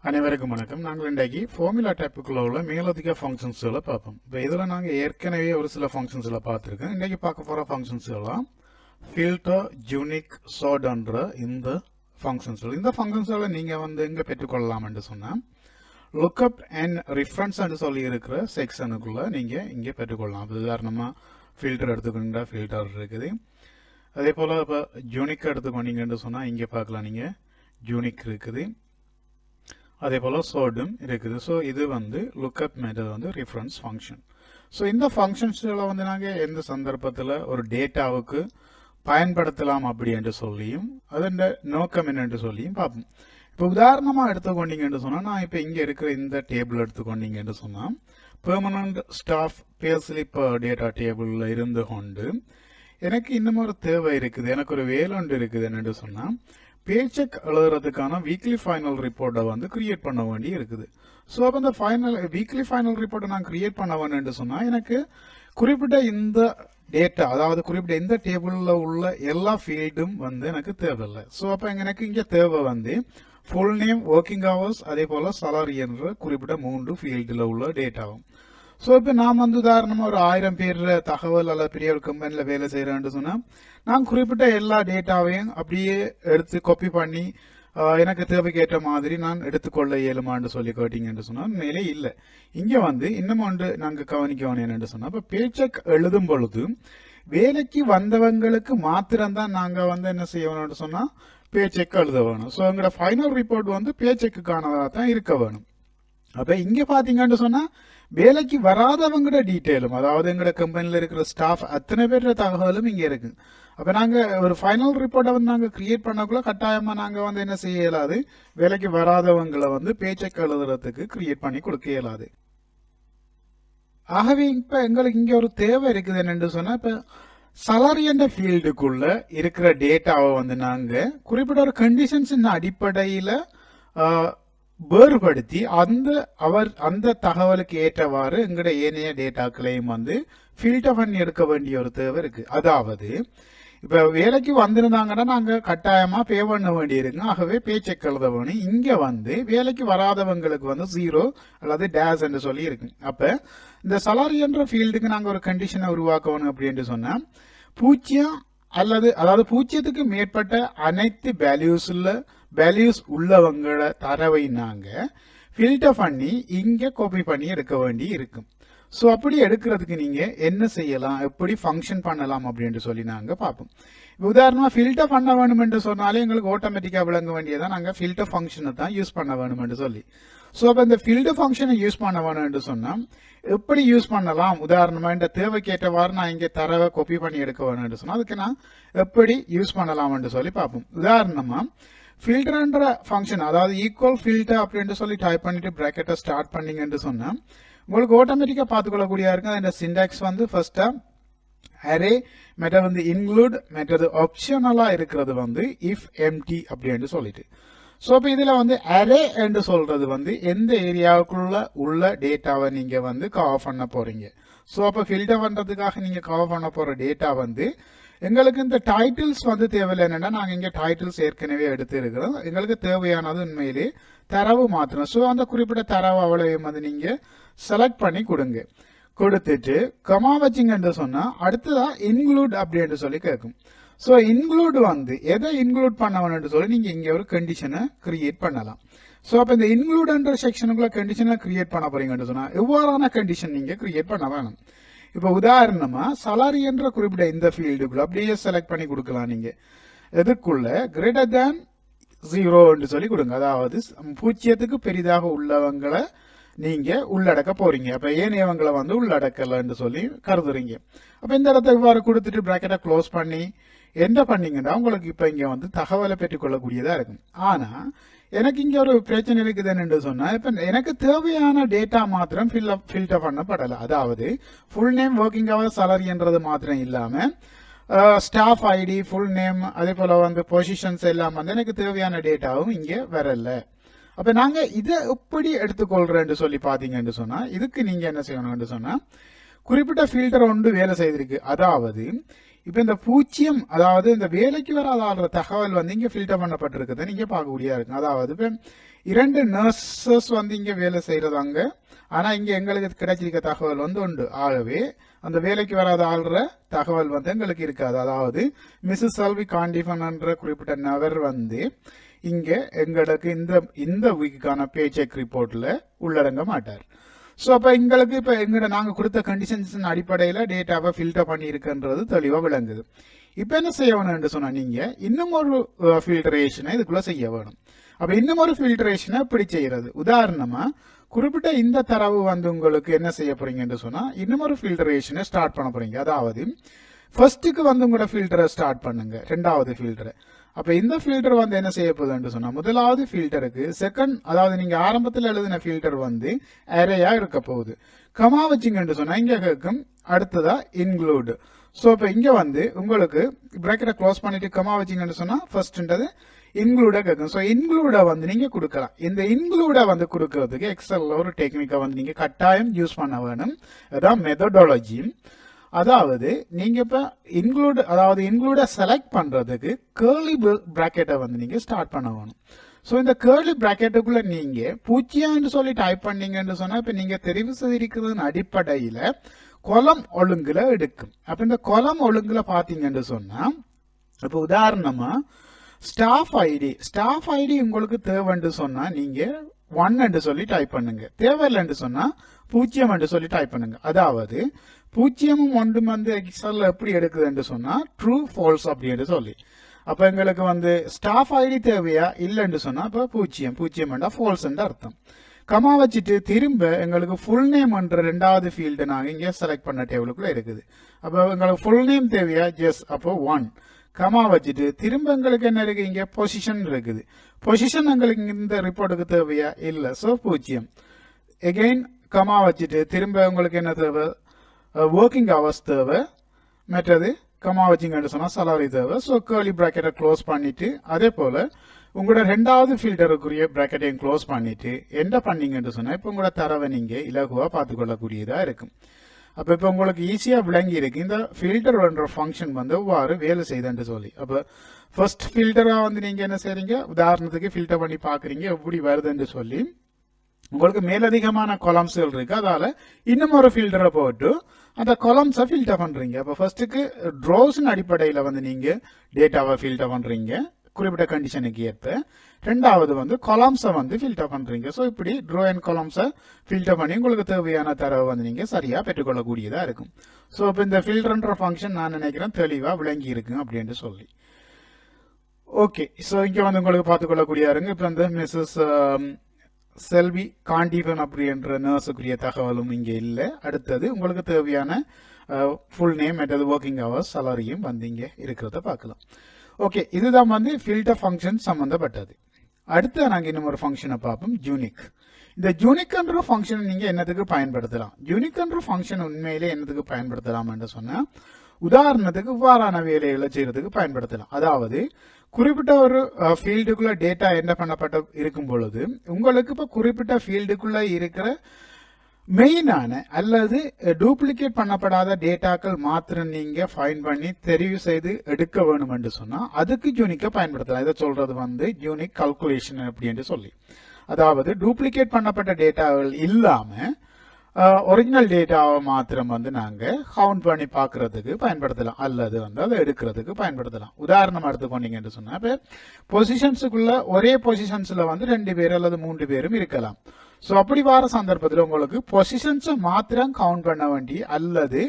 அனைவருக்கும் வணக்கம். நாங்கள் இன்றைக்கு ஃபார்முலா டைப்புக்குள்ள உள்ள மேலதிக ஃபங்க்ஷன்ஸ்களை பார்ப்போம். இப்போ இதில் நாங்கள் ஏற்கனவே ஒரு சில ஃபங்க்ஷன்ஸ்களை பார்த்துருக்கோம். இன்றைக்கு பார்க்க போகிற ஃபங்க்ஷன்ஸ் எல்லாம் ஃபில்டர், யூனிக், சார்ட்ன்ற இந்த ஃபங்க்ஷன்ஸ்கள். இந்த ஃபங்க்ஷன்ஸ்களை நீங்கள் எங்கே பெற்றுக்கொள்ளலாம் என்று சொன்னால் லுக்அப் அண்ட் ரிஃபரன்ஸ் என்று சொல்லி இருக்கிற செக்ஷனுக்குள்ளே நீங்கள் இங்கே பெற்றுக்கொள்ளலாம். இப்போ உதாரணமாக ஃபில்டர் எடுத்துக்கொண்டா ஃபில்டர் இருக்குது. அதே போல் இப்போ யூனிக் எடுத்துக்கொண்டீங்கன்னு சொன்னால் இங்கே பார்க்கலாம், நீங்கள் யூனிக் இருக்குது. அதே போல் சோர்டும் இருக்குது. ஸோ இது lookup method reference function. So இந்த ஃபங்க்ஷன்ஸ்களை நாங்கள் எந்த சந்தர்ப்பத்தில் ஒரு டேட்டாவுக்கு பயன்படுத்தலாம் அப்படி என்று சொல்லியும் அதன் நோக்கம் என்னென்று சொல்லியும் பார்ப்போம். இப்போ உதாரணமாக எடுத்துக்கொண்டீங்கன்னு சொன்னால், நான் இப்போ இங்கே இருக்கிற இந்த டேபிள் எடுத்துக்கொண்டீங்கன்னு சொன்னால் permanent staff pay slip data டேபிளில் இருந்து கொண்டு எனக்கு இன்னும் ஒரு தேவை இருக்குது, எனக்கு ஒரு வேலை ஒன்று இருக்குது என்னென்று சொன்னால் பேச்செக் எழுதுறதுக்கான வீக்லி ஃபைனல் ரிப்போர்ட்டை கிரியேட் பண்ண வேண்டி இருக்குது. ஸோ அப்போ இந்த வீக்லி ஃபைனல் ரிப்போர்ட்டை நான் கிரியேட் பண்ண வேணும்னு சொன்னால் எனக்கு குறிப்பிட்ட இந்த டேட்டா, அதாவது குறிப்பிட்ட இந்த டேபிளில் உள்ள எல்லா ஃபீல்டும் எனக்கு தேவையில்லை. ஸோ அப்போ எனக்கு இங்கே தேவை ஃபுல் நேம், ஒர்க்கிங் ஹவர்ஸ், அதே போல் salary என்ற குறிப்பிட்ட 3 ஃபீல்டில் உள்ள டேட்டாவும். ஸோ இப்போ நான் உதாரணமாக ஒரு 1000 பேர் தகவல் அல்லது பெரிய ஒரு கம்பெனியில் வேலை செய்கிறேன்னு சொன்னால் நான் குறிப்பிட்ட எல்லா டேட்டாவையும் அப்படியே எடுத்து காப்பி பண்ணி எனக்கு தேவைக்கேற்ற மாதிரி நான் எடுத்துக்கொள்ள இயலுமான்னு சொல்லி கேட்டீங்கன்னு சொன்னால் மேலே இல்லை. இங்கே இன்னும் ஒன்று நாங்கள் கவனிக்கணும் என்னென்னு சொன்னால், இப்போ பேச்செக் எழுதும் பொழுது வேலைக்கு வந்தவங்களுக்கு மாத்திரம்தான் நாங்கள் என்ன செய்யணும்னு சொன்னால் பேச்செக் எழுத வேணும். ஸோ எங்களோட ஃபைனல் ரிப்போர்ட் பேச்செக்குக்கானதாக தான் இருக்க வேணும். அப்போ இங்கே பார்த்தீங்கன்னு சொன்னால் வேலைக்கு வராதவங்களோட டீட்டெயிலும், அதாவது எங்களோட கம்பெனியில் இருக்கிற ஸ்டாஃப் அத்தனை பேர் தகவலும் இங்கே இருக்கு. அப்போ நாங்கள் ஒரு ஃபைனல் ரிப்போர்ட்டை நாங்கள் கிரியேட் பண்ணக்குள்ள கட்டாயமாக நாங்கள் என்ன செய்ய இயலாது, வேலைக்கு வராதவங்களை பேச்செக் எழுதுறதுக்கு கிரியேட் பண்ணி கொடுக்க இயலாது. ஆகவே இப்போ எங்களுக்கு இங்கே ஒரு தேவை இருக்குது என்னென்று சொன்னால், இப்போ salary என்ற ஃபீல்டுக்குள்ள இருக்கிற டேட்டாவை நாங்கள் குறிப்பிட்ட ஒரு கண்டிஷன்ஸின் அடிப்படையில் வேறுபடுத்தி அந்த தகவலுக்கு ஏற்றவாறு எங்கட ஏனைய டேட்டாக்களையும் ஃபில்டர் பண்ணி எடுக்க வேண்டிய ஒரு தேவை இருக்கு. அதாவது இப்ப வேலைக்கு வந்திருந்தாங்கன்னா நாங்க கட்டாயமா பே பண்ண வேண்டியிருக்கு. ஆகவே பே செக் எழுத வேணும். இங்க வேலைக்கு வராதவங்களுக்கு 0 அல்லது டேஷ் என்று சொல்லி இருக்கு. அப்ப இந்த salary என்ற ஃபீல்டுக்கு நாங்க ஒரு கண்டிஷனை உருவாக்கணும் அப்படின்னு சொன்னா 0 அதாவது 0க்கு மேற்பட்ட அனைத்து வேல்யூஸ் உள்ளவங்கள தரவை நாங்க ஃபில்டர் பண்ணி இங்க காப்பி பண்ணி எடுக்க வேண்டி இருக்கும். ஸோ அப்படி எடுக்கிறதுக்கு நீங்க என்ன செய்யலாம், எப்படி ஃபங்க்ஷன் பண்ணலாம் அப்படின்னு சொல்லி நாங்க பார்ப்போம். உதாரணமா ஃபில்டர் பண்ண வேணும் என்று சொன்னாலே எங்களுக்கு ஆட்டோமேட்டிக்கா விளங்க வேண்டியதான் நாங்க ஃபில்டர் ஃபங்க்ஷனை தான் யூஸ் பண்ண வேணும் என்று சொல்லி. ஸோ அப்போ இந்த ஃபில்டர் ஃபங்க்ஷனை யூஸ் பண்ண வேணும் என்று சொன்னா எப்படி யூஸ் பண்ணலாம், உதாரணமா இந்த தேவைக்கேற்றவாறு நான் இங்கே தரவை காப்பி பண்ணி எடுக்க வேணும் என்று சொன்னா அதுக்கு நான் எப்படி யூஸ் பண்ணலாம் என்று சொல்லி பார்ப்போம். உதாரணமா ஃபில்டர்ன்ற ஃபங்க்ஷன், அதாவது ஈக்குவல் ஃபில்டர் அப்படின்னு சொல்லி டைப் பண்ணிட்டு பிராக்கெட்டை ஸ்டார்ட் பண்ணீங்கன்னு சொன்னா உங்களுக்கு ஆட்டோமேட்டிக்கா பார்த்துக்கொள்ளக்கூடியா இருக்கு. அந்த சிண்டாக்ஸ் ஃபர்ஸ்டா அரே மெத்தட் இன்க்ளூட் மெத்தட் ஆப்ஷனலா இருக்கிறது இஃப் எம்டி அப்படின்னு சொல்லிட்டு. ஸோ இப்போ இதுல அரே என்று சொல்றது எந்த ஏரியாவுக்குள்ள உள்ள டேட்டாவை நீங்க கவர் பண்ண போறீங்க. ஸோ அப்போ ஃபில்டர் பண்றதுக்காக நீங்க கவர் பண்ண போற டேட்டா எங்களுக்கு இந்த டைட்டில்ஸ் தேவையில்லை. என்னன்னா நாங்க இங்க டைட்டில்ஸ் ஏற்கனவே எடுத்து இருக்கிறோம். எங்களுக்கு தேவையானது உண்மையிலே தரவு மாத்திரம். ஸோ அந்த குறிப்பிட்ட தரவு அவ்வளவு நீங்க செலக்ட் பண்ணி கொடுத்துட்டு கமா வச்சிங்கன்னு சொன்னா அடுத்ததா இன்க்ளூட் அப்படின்னு சொல்லி கேட்கும். ஸோ இன்க்ளூட் எதை இன்க்ளூட் பண்ண வேணும்னு சொல்லி நீங்க இங்க ஒரு கண்டிஷனை கிரியேட் பண்ணலாம். ஸோ அப்ப இந்த இன்க்ளூட்ன்ற செக்ஷனுக்குள்ள கண்டிஷனை கிரியேட் பண்ண போறீங்கன்னு சொன்னா எவ்வாறான கண்டிஷன் நீங்க கிரியேட் பண்ண வேணும். இப்போ உதாரணமா salary என்ற குறிப்பிட்ட இந்த ஃபீல்டுக்குள்ள அப்படியே செலக்ட் பண்ணி கொடுக்கலாம். நீங்க எதுக்குள்ள கிரேட்டர் தேன் 0 சொல்லி கொடுங்க. அதாவது 0க்கு பெரிதாக உள்ளவங்களை நீங்க உள்ளடக்க போறீங்க. அப்ப ஏனையவங்களை உள்ளடக்கலன்னு சொல்லி கருதுறீங்க. அப்ப இந்த இடத்த இவ்வாறு கொடுத்துட்டு பிராக்கெட்டை க்ளோஸ் பண்ணி என்ன பண்ணீங்கன்னா உங்களுக்கு இப்ப இங்க தகவலை பெற்றுக்கொள்ளக்கூடியதா இருக்கும். ஆனா எனக்கு இங்க ஒரு பிரச்சனை இருக்குது என்னன்னு சொன்னா, இப்ப எனக்கு தேவையான டேட்டா மாத்திரம் ஃபில்டர் பண்ணப்படல. அதாவது full name, working hours, salary என்றது மாத்திரம் இல்லாம ஸ்டாஃப் ஐடி, ஃபுல் நேம், அதே போல பொசிஷன்ஸ் எல்லாம் எனக்கு தேவையான டேட்டாவும் இங்க வரல. அப்ப நாங்க இதை எப்படி எடுத்துக்கொள்றேன்னு சொல்லி பாத்தீங்கன்னு சொன்னா இதுக்கு நீங்க என்ன செய்யணும்னு சொன்னா குறிப்பிட்ட ஃபில்டர் ஒன்று வேலை செய்திருக்கு. அதாவது இப்ப இந்த 0, அதாவது இந்த வேலைக்கு வராத தகவல் இங்க ஃபில்டர் பண்ணப்பட்டிருக்குது நீங்க பார்க்கக்கூடியா இருக்கு. அதாவது இப்ப 2 நர்சஸ் வந்து இங்க வேலை செய்யறதாங்க. ஆனா இங்க எங்களுக்கு கிடைச்சிருக்க தகவல் வந்து உண்டு. ஆகவே அந்த வேலைக்கு வராத ஆள்ற தகவல் வந்து எங்களுக்கு இருக்காது. அதாவது மிஸ்ஸஸ் செல்வி காண்டிஃபன் என்ற குறிப்பிட்ட நபர் வந்து இங்க எங்களுக்கு இந்த வீக்குக்கான பே செக் ரிப்போர்ட்ல உள்ளடங்க மாட்டார். ஸோ அப்போ எங்களுக்கு இப்போ எங்கள்கிட்ட நாங்கள் கொடுத்த கண்டிஷன்ஸ் அடிப்படையில் டேட்டாவை ஃபில்டர் பண்ணியிருக்குன்றது தெளிவாக விளங்குது. இப்போ என்ன செய்ய வேணும்னு சொன்னால் நீங்கள் இன்னும் ஒரு ஃபில்டரேஷனை இதுக்குள்ளே செய்ய வேணும். அப்போ இன்னும் ஒரு ஃபில்டரேஷனை இப்படி செய்கிறது. உதாரணமாக குறிப்பிட்ட இந்த தரவு வந்து உங்களுக்கு என்ன செய்ய போறீங்கன்னு சொன்னால் இன்னும் ஒரு ஃபில்டரேஷனை ஸ்டார்ட் பண்ண போறீங்க. அதாவது ஃபர்ஸ்ட்டுக்கு வந்து உங்களோட ஃபில்டரை ஸ்டார்ட் பண்ணுங்க, 2வது ஃபில்டரை. அப்போ இந்த ஃபில்டர் வந்து என்ன செய்ய போகுதுன்னு சொன்னால் முதலாவது ஃபில்டருக்கு செகண்ட், அதாவது நீங்கள் ஆரம்பத்தில் எழுதின ஃபில்டர் வந்து அரேயா இருக்க போகுது. கமா வச்சிங்கன்னு சொன்னால் இங்கே கேட்கும் அடுத்ததா இன்க்ளூடு. ஸோ இப்போ இங்கே வந்து உங்களுக்கு ப்ராக்கெட்டை க்ளோஸ் பண்ணிட்டு கமா வச்சிங்கன்னு சொன்னால் ஃபர்ஸ்ட்ன்றது இன்க்ளூட கேட்கும். ஸோ இன்க்ளூட வந்து நீங்கள் கொடுக்கலாம். இந்த இன்க்ளூட வந்து கொடுக்கறதுக்கு எக்ஸலில் ஒரு டெக்னிக்கை வந்து நீங்கள் கட்டாயம் யூஸ் பண்ண வேணும். அதான் மெத்தடாலஜி. அதாவது நீங்க இப்ப இன்க்ளூட செலக்ட் பண்றதுக்கு கேர்லி பிராக்கெட்டை வந்து நீங்க ஸ்டார்ட் பண்ண வேணும். ஸோ இந்த கேர்லி பிராக்கெட்டுக்குள்ள நீங்க 0 சொல்லி டைப் பண்ணீங்கன்னு சொன்னா இப்ப நீங்க தெரிவு செய்திருக்கிறதன் அடிப்படையில கொலம் ஒழுங்குல எடுக்கும். அப்ப இந்த கொலம் ஒழுங்குல பாத்தீங்கன்னு சொன்னா இப்ப உதாரணமா ஸ்டாஃப் ஐடி உங்களுக்கு தேவைன்னு சொன்னா நீங்க 1 சொல்லி டைப் பண்ணுங்க. தேவையில்லைன்னு சொன்னா 0 சொல்லி டைப் பண்ணுங்க. அதாவது 0 1 வந்து எக்ஸல்ல எப்படி எடுக்குதுன்னு சொன்னா ட்ரூ ஃபால்ஸ் அப்படின்னு சொல்லி. அப்ப எங்களுக்கு வந்து ஸ்டாஃப் ஐடி தேவையா இல்லைன்னு சொன்னா இப்ப 0 ஃபால்ஸ் அர்த்தம். கமா வச்சுட்டு திரும்ப எங்களுக்கு ஃபுல் நேம் என்ற 2வது ஃபீல்டு நாங்கள் இங்கே செலக்ட் பண்ண டேபிளுக்குள்ள இருக்குது. அப்போ எங்களுக்கு ஃபுல் நேம் தேவையா? எஸ். அப்போ 1 கமா வச்சுட்டு திரும்ப எங்களுக்கு என்ன இருக்கு? இங்கே பொசிஷன் இருக்குது. பொசிஷன் எங்களுக்கு இந்த ரிப்போர்ட்டுக்கு தேவையா? இல்லை. ஸோ 0. எகெயின் கமா வச்சுட்டு திரும்ப உங்களுக்கு என்ன தேவை? ஒர்க்கிங் ஹவர்ஸ் தேவை. மற்றது கமா வச்சிங்கன்னு சொன்னால் salary தேவை. ஸோ கேர்லி ப்ராக்கெட்டை க்ளோஸ் பண்ணிட்டு அதே போல் உங்களோட 2வது ஃபில்டருக்குரிய ப்ராக்கெட்டையும் க்ளோஸ் பண்ணிட்டு என்ன பண்ணீங்கன்னு சொன்னால் இப்போ உங்களோட தரவை நீங்கள் இலகுவாக பார்த்துக்கொள்ளக்கூடியதாக இருக்கும். அப்போ இப்போ உங்களுக்கு ஈஸியாக விளங்கி இருக்கு இந்த ஃபில்டர் என்ற ஃபங்க்ஷன் வந்து எவ்வாறு வேலை செய்யுதுன்னு சொல்லி. அப்போ ஃபர்ஸ்ட் ஃபில்டராக வந்து நீங்கள் என்ன செய்றீங்க? உதாரணத்துக்கு ஃபில்டர் பண்ணி பார்க்குறீங்க எப்படி வருதுன்னு சொல்லி. உங்களுக்கு மேலதிகமான கொலம்ஸ்கள் இருக்கு. அதால இன்னும் ஒரு ஃபில்டரை போட்டு அந்த கொலம்ஸை ஃபில்டர் பண்றீங்க. அப்போ ஃபர்ஸ்ட்டுக்கு ட்ரோஸின் அடிப்படையில் வந்து நீங்க டேட்டாவை ஃபில்டர் பண்றீங்க குறிப்பிட்ட கண்டிஷனுக்கு ஏற்ப. 2வது வந்து கொலம்ஸை வந்து ஃபில்டர் பண்றீங்க. ஸோ இப்படி ட்ரோ அண்ட் கொலம்ஸை ஃபில்டர் பண்ணி உங்களுக்கு தேவையான தரவை வந்து நீங்க சரியா பெற்றுக்கொள்ளக்கூடியதா இருக்கும். ஸோ இப்போ இந்த ஃபில்டர்ன்ற ஃபங்க்ஷன் நான் நினைக்கிறேன் தெளிவா விளங்கி இருக்கு அப்படின்னு சொல்லி. ஓகே, ஸோ இங்க வந்து உங்களுக்கு பார்த்துக்கொள்ளக்கூடியதா இருங்க. இப்போ இந்த மிஸ்ஸஸ் செல்வி காண்டிஃபன் அப்படின்ற நர்ஸுக்குரிய தகவலும் இங்கே இல்லை. அடுத்தது உங்களுக்கு தேவையான ஃபுல் நேம் மற்றது ஒர்க்கிங் ஹவர்ஸ் salary-யும் வந்து இங்கே இருக்கிறத பார்க்கலாம். ஓகே, இதுதான் வந்து ஃபில்டர் ஃபங்க்ஷன் சம்பந்தப்பட்டது. அடுத்து நாங்கள் இன்னும் ஒரு ஃபங்க்ஷனை பார்ப்போம், யூனிக். இந்த யூனிக்ன்ற ஃபங்க்ஷனை நீங்கள் என்னத்துக்கு பயன்படுத்தலாம்? யூனிக்ன்ற ஃபங்க்ஷன் உண்மையிலே என்னத்துக்கு பயன்படுத்தலாம் என்று சொன்னால் உதாரணத்துக்கு இவ்வாறான வேலைகளை செய்யறதுக்கு பயன்படுத்தலாம். அதாவது குறிப்பிட்ட ஒரு ஃபீல்டுக்குள்ள டேட்டா என்ன பண்ணப்பட்ட இருக்கும் பொழுது உங்களுக்கு இப்போ குறிப்பிட்ட ஃபீல்டுக்குள்ள இருக்கிற மெயினான அல்லது டூப்ளிகேட் பண்ணப்படாத டேட்டாக்கள் மாத்திரம் நீங்க ஃபைண்ட் பண்ணி தெரிவு செய்து எடுக்க வேணும் என்று சொன்னா அதுக்கு யூனிக்கை பயன்படுத்தலாம். இதை சொல்றது வந்து யூனிக் கால்குலேஷன் அப்படின்னு சொல்லி. அதாவது டூப்ளிகேட் பண்ணப்பட்ட டேட்டாக்கள் இல்லாம ஒரிஜினல் டேட்டாவை மாத்திரம் வந்து நாங்க கவுண்ட் பண்ணி பார்க்கறதுக்கு பயன்படுத்தலாம் அல்லது வந்து அதை எடுக்கிறதுக்கு பயன்படுத்தலாம். உதாரணம் எடுத்துக்கொண்டீங்கன்னு சொன்னா இப்போ பொசிஷன்ஸுக்குள்ள ஒரே பொசிஷன்ஸ்ல வந்து 2 பேர் அல்லது 3 பேரும் இருக்கலாம். ஸோ அப்படி வர சந்தர்ப்பத்தில் உங்களுக்கு பொசிஷன்ஸை மாத்திரம் கவுண்ட் பண்ண வேண்டி அல்லது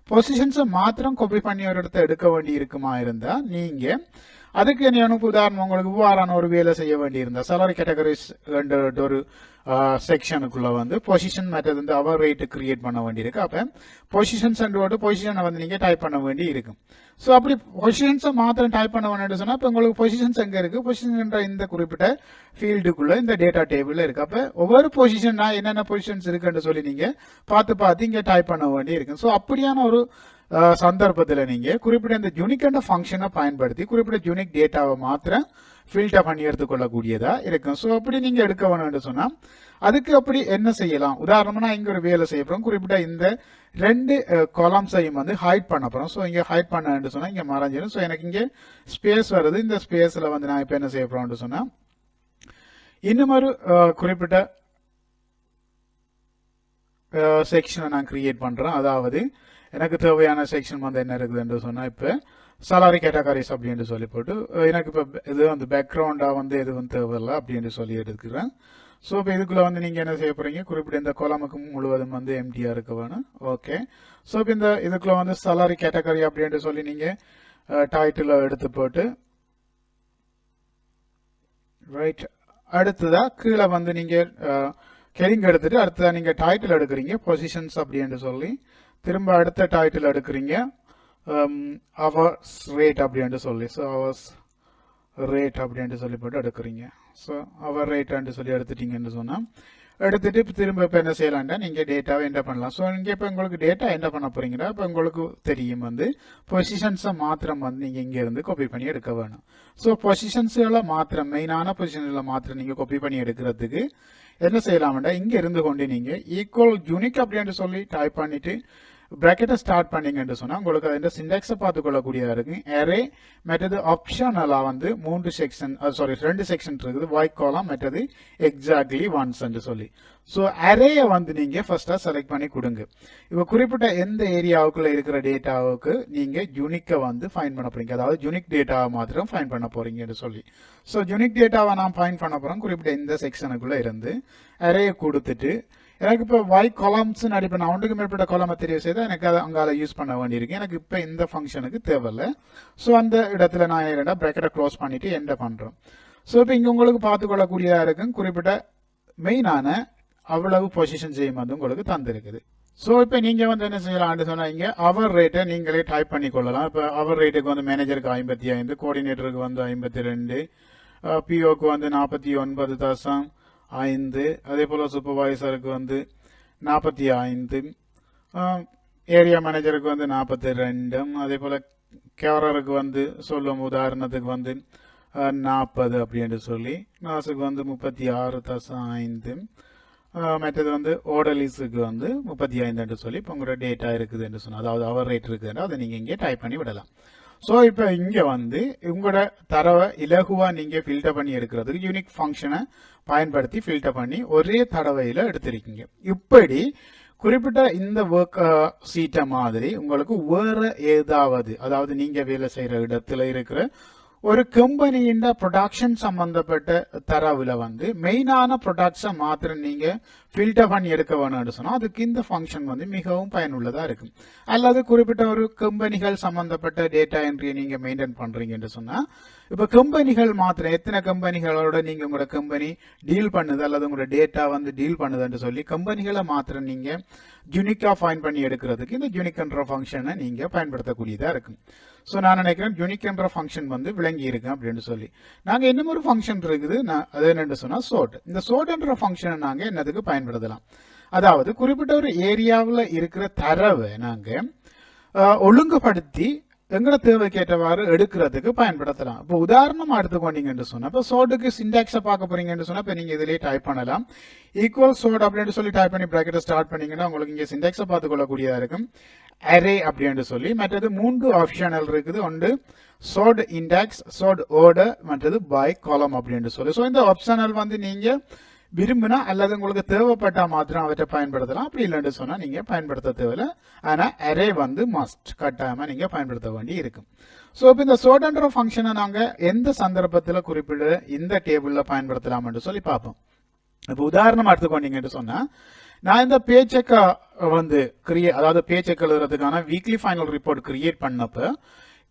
பொசிஷன்ஸை மாத்திரம் காப்பி பண்ணி ஒரு இடத்த எடுக்க வேண்டி இருக்குமா இருந்தா நீங்க அதுக்கு என்ன உதாரணம் உங்களுக்கு இவ்வாறான ஒரு வேலை செய்ய வேண்டி இருந்தா salary categories ஒரு செக்ஷனுக்குள்ள வந்து பொசிஷன் மெத்தட் வந்து அவர் ரேட்டு கிரியேட் பண்ண வேண்டி இருக்கு. அப்போ பொசிஷன்ஸ் பொசிஷனை வந்து நீங்க டைப் பண்ண வேண்டி இருக்கும். ஸோ அப்படி பொசிஷன்ஸை மாத்திரம் டைப் பண்ண வேண்டிய சொன்னா இப்போ உங்களுக்கு பொசிஷன்ஸ் எங்க இருக்கு? பொசிஷன் இந்த குறிப்பிட்ட ஃபீல்டுக்குள்ள இந்த டேட்டா டேபிள்ல இருக்கு. அப்போ ஒவ்வொரு பொசிஷனா என்னென்ன பொசிஷன்ஸ் இருக்குன்னு சொல்லி நீங்க பார்த்து இங்க டைப் பண்ண வேண்டி இருக்கு. ஸோ அப்படியான ஒரு சந்தர்ப்பத்தில் நீங்க குறிப்பிட்ட இந்த யூனிக் ஃபங்க்ஷனை பயன்படுத்தி குறிப்பிட்ட யூனிக் டேட்டாவை மாத்திரம் ஃபில்டர் பண்ணி எடுத்துக்கொள்ளக்கூடியதா இருக்கும். ஸோ அப்படி நீங்க எடுக்க வேணும்னு சொன்னா அதுக்கு அப்படி என்ன செய்யலாம்? உதாரணமா இங்க ஒரு வேலை செய்ய போறோம். குறிப்பிட்ட இந்த 2 காலம்ஸையும் வந்து ஹைட் பண்ண போறோம். ஸோ இங்க ஹைட் பண்ண சொன்னா இங்க மறைஞ்சிடும். ஸோ எனக்கு இங்க ஸ்பேஸ் வருது. இந்த ஸ்பேஸ்ல வந்து நான் இப்ப என்ன செய்ய போறோம்னு சொன்னா இன்னும் ஒரு குறிப்பிட்ட செக்ஷனை நான் கிரியேட் பண்ணுறேன். அதாவது எனக்கு தேவையான செக்ஷன் வந்து என்ன இருக்குதுன்னு சொன்னால் இப்போ salary categories அப்படின்னு சொல்லி போட்டு எனக்கு இப்போ இது வந்து பேக்ரவுண்டாக வந்து எதுவும் தேவையில்லை அப்படின்னு சொல்லி எடுத்துக்கிறேன். ஸோ இப்போ இதுக்குள்ளே வந்து நீங்கள் என்ன செய்ய போகிறீங்க, குறிப்பிட்ட இந்த கோலமுக்கு முழுவதும் வந்து எம்டியாக இருக்க வேணும். ஓகே, ஸோ இப்போ இந்த இதுக்குள்ளே வந்து salary category அப்படின்ட்டு சொல்லி நீங்கள் டைட்டில் எடுத்து போட்டு ரைட். அடுத்ததாக கீழே வந்து நீங்கள் கெரிங் எடுத்துட்டு அடுத்ததாக நீங்கள் டைட்டில் எடுக்கிறீங்க பொசிஷன்ஸ் அப்படின்னு சொல்லி, திரும்ப அடுத்த டைட்டில் எடுக்கிறீங்க அவர்ஸ் ரேட் அப்படின்ட்டு சொல்லி. ஸோ அவர்ஸ் ரேட் அப்படின்ட்டு சொல்லி போட்டு எடுக்கிறீங்க. ஸோ அவர் ரேட்டான்ட்டு சொல்லி எடுத்துட்டீங்கன்னு சொன்னால் எடுத்துட்டு திரும்ப இப்போ என்ன செய்யலாம்டா நீங்கள் டேட்டாவை என்டர் பண்ணலாம். ஸோ நீங்கள் இப்போ உங்களுக்கு டேட்டா என்டர் பண்ண போறீங்கன்னா இப்போ உங்களுக்கு தெரியும் வந்து பொசிஷன்ஸை மாத்திரம் வந்து நீங்கள் இங்கேருந்து காப்பி பண்ணி எடுக்க வேணும். ஸோ பொசிஷன்ஸுகளை மாத்திரம் மெயினான பொசிஷன்களை மாத்திரம் நீங்கள் காப்பி பண்ணி எடுக்கிறதுக்கு என்ன செய்யலாம்டா இங்கே இருந்து கொண்டு நீங்கள் ஈக்குவல் யூனிக் அப்படின்ட்டு சொல்லி டைப் பண்ணிட்டு bracket ஸ்டார்ட் பண்ணீங்கன்னு சொன்னால் உங்களுக்கு அதில் சிண்டாக்ஸை பார்த்துக்கொள்ளக்கூடியதாக இருக்கு. அரே மற்றது ஆப்ஷனலாக வந்து 3 செக்ஷன் சாரி 2 செக்ஷன் இருக்குது, வாய் காலம் மற்றது எக்ஸாக்ட்லி ஒன்ஸ் சொல்லி. ஸோ அரேயை வந்து நீங்கள் ஃபர்ஸ்ட்டாக செலக்ட் பண்ணி கொடுங்க. இப்போ குறிப்பிட்ட எந்த ஏரியாவுக்குள்ள இருக்கிற டேட்டாவுக்கு நீங்கள் யூனிக்கை வந்து ஃபைன் பண்ண போறீங்க, அதாவது யூனிக் டேட்டாவை மாத்திரம் ஃபைன் பண்ண போறீங்கன்னு சொல்லி. ஸோ யூனிக் டேட்டாவை நான் ஃபைன் பண்ண போகிறேன். குறிப்பிட்ட இந்த செக்ஷனுக்குள்ளே இருந்து அரேயை கொடுத்துட்டு எனக்கு இப்போ வாய் காலம்ஸ் இப்போ நான் ஒன்றுக்கு மேற்பட்ட காலமை தெரிவு செய்தால் எனக்கு அதை அங்கால யூஸ் பண்ண வேண்டியிருக்கு. எனக்கு இப்போ இந்த ஃபங்க்ஷனுக்கு தேவையில்லை. ஸோ அந்த இடத்துல நான் என்னடா ப்ராக்கெட்டை க்ளோஸ் பண்ணிட்டு என்டர் பண்ணுறோம். ஸோ இப்போ இங்கே உங்களுக்கு பார்த்துக்கொள்ளக்கூடியதாக இருக்கும் குறிப்பிட்ட மெயினான அவ்வளவு பொசிஷன் செய்யும் வந்து உங்களுக்கு தந்திருக்குது. ஸோ இப்போ நீங்கள் வந்து என்ன செய்யலாம்னு சொன்னால் இங்கே அவர் ரேட்டை நீங்களே டைப் பண்ணி கொள்ளலாம். இப்போ அவர் ரேட்டுக்கு வந்து மேனேஜருக்கு 55, கோஆர்டினேட்டருக்கு வந்து 52, பிஓக்கு வந்து 49.5, அதே போல் சூப்பர்வைசருக்கு வந்து 45, ஏரியா மேனேஜருக்கு வந்து 42, அதே போல் கேரருக்கு வந்து சொல்லும் உதாரணத்துக்கு வந்து 40 அப்படின்னு சொல்லி, நாசுக்கு வந்து 36.5, மற்றது வந்து ஓடலிஸுக்கு வந்து 35 சொல்லி இப்போ உங்களோட டேட்டா இருக்குதுன்னு சொன்னால் அதாவது அவர் ரேட் இருக்குதுன்னா அதை நீங்கள் இங்கே டைப் பண்ணி விடலாம். ஸோ இப்போ இங்கே வந்து உங்களோட தரவை இலகுவாக நீங்கள் ஃபில்டர் பண்ணி எடுக்கிறதுக்கு யூனிக் ஃபங்க்ஷனை பயன்படுத்தி ஃபில்டர் பண்ணி ஒரே தடவையில் எடுத்திருக்கீங்க. இப்படி குறிப்பிட்ட இந்த ஒர்க் சீட்டை மாதிரி உங்களுக்கு வேற ஏதாவது அதாவது நீங்கள் வேலை செய்கிற இடத்துல இருக்கிற ஒரு கம்பெனியின் ப்ரொடக்ஷன் சம்பந்தப்பட்ட தரவுல வந்து மெயினான ப்ரொடக்ட்ஸை மாத்திரம் நீங்க ஃபில்டர் பண்ணி எடுக்க வேணும்னு சொன்னா அதுக்கு இந்த ஃபங்க்ஷன் வந்து மிகவும் பயனுள்ளதா இருக்கும். அல்லது குறிப்பிட்ட ஒரு கம்பெனிகள் சம்பந்தப்பட்ட டேட்டா என்ட்ரியை நீங்க மெயின்டைன் பண்றீங்கன்னு சொன்னா இப்ப கம்பெனிகள் மாத்திரம் எத்தனை கம்பெனிகளோட நீங்க உங்களோட கம்பெனி டீல் பண்ணுது அல்லது உங்களோட டேட்டா வந்து டீல் பண்ணுதுன்னு சொல்லி கம்பெனிகளை மாத்திரம் நீங்க யூனிக்கா ஃபைண்ட் பண்ணி எடுக்கிறதுக்கு இந்த யூனிக் என்ற ஃபங்க்ஷனை நீங்க பயன்படுத்தக்கூடியதா இருக்கும். ஸோ நான் நினைக்கிறேன் யூனிக் என்ற ஃபங்க்ஷன் வந்து விளங்கி இருக்கு அப்படின்னு சொல்லி. நாங்கள் இன்னும் ஒரு ஃபங்க்ஷன் இருக்குது, அது என்னன்னு சொன்னா சோர்ட். இந்த சோர்ட் என்ற ஃபங்க்ஷனை நாங்கள் என்னதுக்கு பயன்படுத்தலாம், அதாவது குறிப்பிட்ட ஒரு ஏரியாவில் இருக்கிற தரவை நாங்கள் ஒழுங்குபடுத்தி எங்களோட தேவைக்கேற்றவாறு எடுக்கிறதுக்கு பயன்படுத்தலாம். இப்போ உதாரணமாக எடுத்துக்கொண்டீங்கன்னு சொன்னால் இப்போ சோர்டுக்கு சிண்டாக்ஸை பார்க்க போறீங்கன்னு சொன்னால் இப்போ நீங்கள் இதிலேயே டைப் பண்ணலாம். ஈக்குவல் சோர்ட் அப்படின்னு சொல்லி டைப் பண்ணி ப்ராக்கெட்டை ஸ்டார்ட் பண்ணீங்கன்னா உங்களுக்கு இங்கே சிண்டாக்ஸை பார்த்துக்கொள்ளக்கூடியதாக இருக்கும். அரே அப்படின்னு சொல்லி மற்றது 3 ஆப்ஷனல் இருக்குது. ஒன்று சோர்ட் இண்டெக்ஸ், சோர்ட் ஆர்டர், மற்றது பை காலம் அப்படின்னு சொல்லி. ஸோ இந்த ஆப்ஷனல் வந்து நீங்கள் விரும்பினா அல்லது உங்களுக்கு தேவைப்பட்டா மாத்திரம் அவற்றை பயன்படுத்தலாம். அப்படி இல்லைன்னு சொன்னா நீங்க பயன்படுத்த தேவையில்லை. ஆனா அரே வந்து மஸ்ட் கட்டாயமா நீங்க பயன்படுத்த வேண்டி இருக்கும். ஸோ இப்போ இந்த சோர்ட்ன்ற ஃபங்க்ஷனை நாங்க எந்த சந்தர்ப்பத்தில் குறிப்பிட இந்த டேபிள்ல பயன்படுத்தலாம்னு சொல்லி பார்ப்போம். இப்போ உதாரணமா எடுத்துக்கொண்டீங்கன்னு சொன்னா நான் இந்த பேச்செக்கை வந்து அதாவது பேச்செக் எழுதுறதுக்கான வீக்லி ஃபைனல் ரிப்போர்ட் கிரியேட் பண்ணப்ப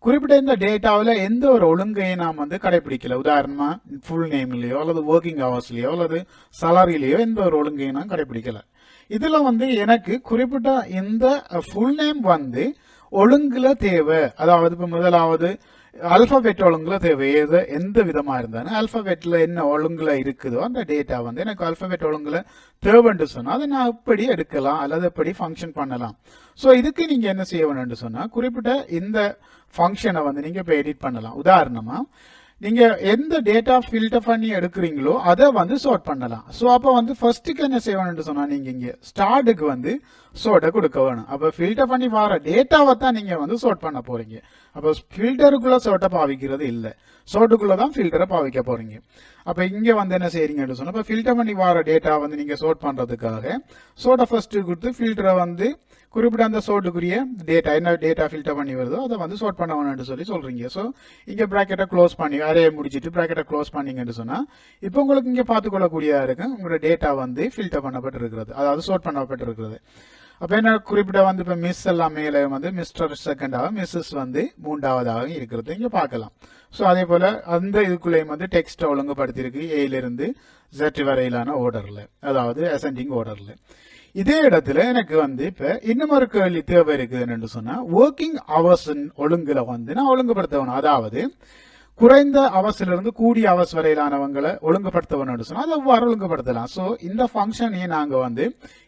குறிப்பிட்ட இந்த டேட்டாவில் எந்த ஒரு ஒழுங்கையும் நாம் வந்து கடைபிடிக்கல. உதாரணமா ஃபுல் நேம்லயோ அல்லது ஒர்க்கிங் ஹவர்ஸ்லயோ அல்லது சலாரிலேயோ எந்த ஒரு ஒழுங்கையும் நான் கடைபிடிக்கல. இதுல வந்து எனக்கு குறிப்பிட்ட இந்த ஃபுல் நேம் வந்து ஒழுங்குல தேவை, அதாவது இப்போ முதலாவது அல்பாபெட் ஒழுங்குல தேவை. எந்த விதமா இருந்தாலும் அல்பாபெட்ல என்ன ஒழுங்குல இருக்குதோ அந்த டேட்டா வந்து எனக்கு அல்பாபெட் ஒழுங்குல தேவைன்னு சொன்னா அதை நான் எப்படி எடுக்கலாம் அல்லது எப்படி ஃபங்க்ஷன் பண்ணலாம். ஸோ இதுக்கு நீங்க என்ன செய்ய வேணும்னு சொன்னா குறிப்பிட்ட இந்த ஃபங்க்ஷனை வந்து நீங்க இப்போ எடிட் பண்ணலாம். உதாரணமா நீங்க எந்த டேட்டா ஃபில்டர் பண்ணி எடுக்கிறீங்களோ அதை வந்து சோர்ட் பண்ணலாம். ஸோ அப்போ வந்து ஃபர்ஸ்ட்டுக்கு என்ன செய்யணும்னு சொன்னா நீங்க இங்க ஸ்டார்டுக்கு வந்து சோர்ட்டை கொடுக்க வேணும். அப்போ ஃபில்டர் பண்ணி வர டேட்டாவை தான் நீங்க வந்து சோர்ட் பண்ண போறீங்க. அப்போ ஃபில்டருக்குள்ள சோர்ட்டை பாவிக்கிறது இல்லை, சோர்ட்டுக்குள்ள தான் ஃபில்டரை பாவிக்க போறீங்க. அப்போ இங்க வந்து என்ன செய்றீங்கன்னு சொன்னா இப்போ ஃபில்டர் பண்ணி வர டேட்டா வந்து நீங்க சோர்ட் பண்றதுக்காக சோர்ட்டை ஃபர்ஸ்ட் கொடுத்து ஃபில்டரை வந்து குறிப்பிட்ட அந்த சோர்ட்டுக்குரிய டேட்டா என்ன டேட்டா ஃபில்டர் பண்ணி வருதோ அதை வந்து சோர்ட் பண்ண வேணும்னு சொல்லி சொல்றீங்க. ஸோ இங்க பிராக்கெட்டை க்ளோஸ் பண்ணி அரேயை முடிச்சிட்டு பிராக்கெட்டை க்ளோஸ் பண்ணீங்கன்னு சொன்னா இப்போ உங்களுக்கு இங்க பார்த்துக்கொள்ளக்கூடியதா இருக்கு உங்களோட டேட்டா வந்து ஃபில்டர் பண்ணப்பட்டு இருக்கிறது, அதாவது சோர்ட் பண்ணப்பட்டு இருக்கிறது. அப்போ என்ன குறிப்பிட்ட வந்து இப்போ மிஸ் எல்லாம் மேலே வந்து மிஸ்டர் செகண்டாக மிஸ்ஸஸ் வந்து மூன்றாவதாக இருக்கிறது இங்கே பார்க்கலாம். ஸோ அதே போல் அந்த இதுக்குள்ளேயும் வந்து டெக்ஸ்ட்டை ஒழுங்குபடுத்தியிருக்கு ஏயிலிருந்து Z வரையிலான ஓர்டரில், அதாவது அசெண்டிங் ஓர்டரில். இதே இடத்துல எனக்கு வந்து இப்போ இன்னும் ஒரு கேள்வி தேவை இருக்குதுன்னு சொன்னால் ஒர்க்கிங் ஹவர்ஸ் ஒழுங்குல வந்து நான் ஒழுங்குபடுத்தணும். அதாவது குறைந்த அவர்ஸிலிருந்து கூடிய அவர்ஸ் வரையிலானவங்களை ஒழுங்குபடுத்தணும்னு சொன்னா அதை எவ்வாறு ஒழுங்குபடுத்தலாம். ஸோ இந்த ஃபங்க்ஷனையே நாங்கள் வந்து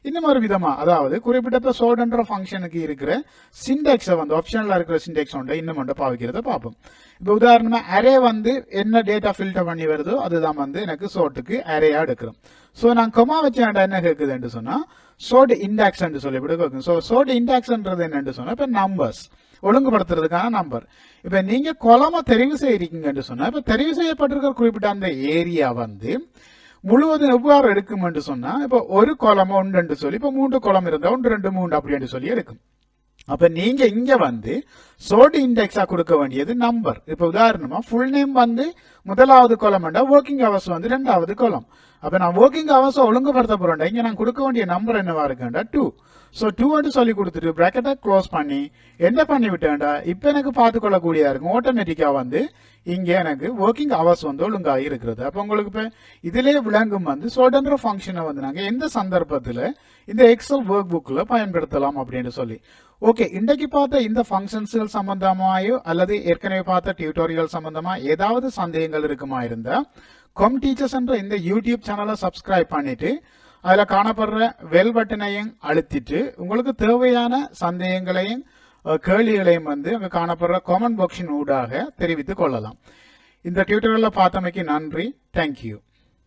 இன்னும் ஒரு விதமா, அதாவது குறிப்பிட்ட சோர்ட்ன்ற ஃபங்க்ஷனுக்கு இருக்கிற சிண்டெக்ஸை வந்து ஆப்ஷனலா இருக்கிற சிண்டெக்ஸ் ஒன்றை இன்னும் ஒன்றை பாவிக்கிறத பார்ப்போம். இப்போ உதாரணமா அரே வந்து என்ன டேட்டா ஃபில்டர் பண்ணி வருதோ அதுதான் வந்து எனக்கு சோர்ட்டுக்கு அரேயா எடுக்கிறோம். ஸோ நான் கொமா வச்சு என்ன கேட்குதுன்னு சொன்னா சோர்ட் இண்டெக்ஸ் என்று சொல்லி கேட்கும். ஸோ சோர்ட் இண்டெக்ஸ்ன்றது என்னன்னு சொன்னா இப்போ நம்பர்ஸ் ஒழுங்குபடுத்துறதுக்கான நம்பர். இப்ப நீங்க கொலமை தெரிவு செய்யறீங்கன்னு சொன்னா இப்ப தெரிவு செய்யப்பட்டிருக்கிற குறிப்பிட்ட அந்த ஏரியா வந்து முழுவதும் எவ்வாறு எடுக்கும் என்று சொன்னா இப்ப ஒரு கொலமை ஒன்று சொல்லி இப்ப 3 கொலம் இருந்தா 1 2 3 அப்படின்னு சொல்லி எடுக்கும். அப்ப நீங்க இங்க வந்து சோர்ட் இண்டெக்ஸா கொடுக்க வேண்டியது நம்பர். இப்ப உதாரணமா ஃபுல் நேம் வந்து முதலாவது கொலம் ஒர்க்கிங் ஹவர்ஸ் வந்து 2வது கொலம். அப்ப நான் ஒர்க்கிங் ஹவர்ஸ் ஒழுங்குபடுத்த போறேன், இங்க நான் கொடுக்க வேண்டிய நம்பர் என்னவா இருக்குண்டா 2. ஸோ 2 சொல்லி கொடுத்துட்டு பிராக்கெட்டை க்ளோஸ் பண்ணி என்ன பண்ணி விட்டேன்டா இப்போ எனக்கு பார்த்துக்கொள்ளக்கூடியதா இருக்கும் ஆட்டோமேட்டிக்கா வந்து இங்கே எனக்கு ஒர்க்கிங் ஹவர்ஸ் வந்து ஒழுங்காக இருக்கிறது. அப்போ உங்களுக்கு இப்போ இதிலே விளங்கும் வந்து சோர்ட்ன்ற ஃபங்க்ஷனை வந்து நாங்கள் எந்த சந்தர்ப்பத்தில் இந்த எக்ஸல் ஒர்க் புக்கில் பயன்படுத்தலாம் அப்படின்னு சொல்லி. ஓகே, இன்றைக்கு பார்த்த இந்த ஃபங்க்ஷன்ஸ்கள் சம்பந்தமாயோ அல்லது ஏற்கனவே பார்த்த டியூட்டோரியல் சம்பந்தமா ஏதாவது சந்தேகங்கள் இருக்குமா இருந்தா Comtachers என்ற இந்த யூடியூப் சேனலை சப்ஸ்கிரைப் பண்ணிட்டு அதில் காணப்படுற வெல் பட்டனையும் அழுத்திட்டு உங்களுக்கு தேவையான சந்தேகங்களையும் கேள்விகளையும் வந்து அங்கே காணப்படுற காமெண்ட் பாக்ஸின் ஊடாக தெரிவித்துக் கொள்ளலாம். இந்த டியூட்டோரியலை பார்த்தமைக்கு நன்றி. தேங்க்யூ.